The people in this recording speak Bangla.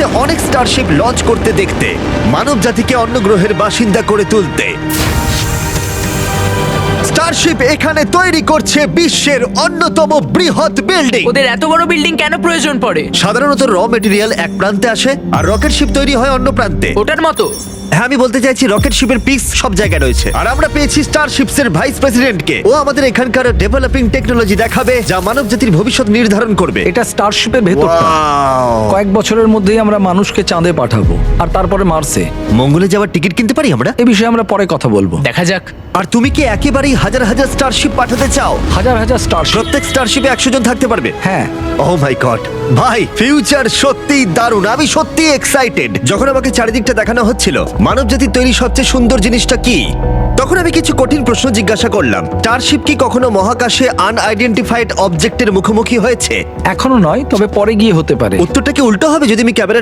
স্পেসে অনেক স্টারশিপ লঞ্চ করতে দেখতে, মানব জাতিকে অন্য গ্রহের বাসিন্দা করে তুলতে। স্টারশিপ এখানে তৈরি করছে বিশ্বের অন্যতম বৃহৎ বিল্ডিং। ওদের এত বড় বিল্ডিং কেন প্রয়োজন পড়ে? সাধারণত র মেটেরিয়াল এক প্রান্তে আসে আর রকেট শিপ তৈরি হয় অন্য প্রান্তে। ওটার মতো? হ্যাঁ, আমি বলতে চাইছি রকেট শিপের পিস সব জায়গায় রয়েছে। আর আমরা পেয়েছি স্টারশিপস এর ভাইস প্রেসিডেন্টকে। ও আমাদের এখানকার ডেভেলপিং টেকনোলজি দেখাবে যা মানব জাতির ভবিষ্যৎ নির্ধারণ করবে। এটা স্টারশিপের ভেতরটা। Wow! কয়েক বছরের মধ্যেই আমরা মানুষকে চাঁদে পাঠাবো, আর তারপরে মার্সে। মঙ্গলে যাওয়ার টিকিট কিনতে পারি আমরা? এ বিষয়ে আমরা পরে কথা বলবো। দেখা যাক। আর তুমি কি একেবারেই হাজার হাজার স্টারশিপ পাঠাতে চাও? হাজার হাজার স্টারশিপ। প্রত্যেক স্টারশিপে 100 জন থাকতে পারবে? হ্যাঁ। ও মাই গড ভাই, ফিউচার সত্যিই দারুণ। আমি সত্যিই এক্সাইটেড। যখন আমাকে চারিদিকটা দেখানো হচ্ছিল মানব জাতির তৈরি সবচেয়ে সুন্দর জিনিসটা কি, তখন আমি কিছু কঠিন প্রশ্ন জিজ্ঞাসা করলাম। স্টারশিপ কি কখনো মহাকাশে আনআইডেন্টিফাইড অবজেক্টের মুখোমুখি হয়েছে? এখনো নয়, তবে পরে গিয়ে হতে পারে। উত্তরটা কি উল্টো হবে যদি আমি ক্যামেরা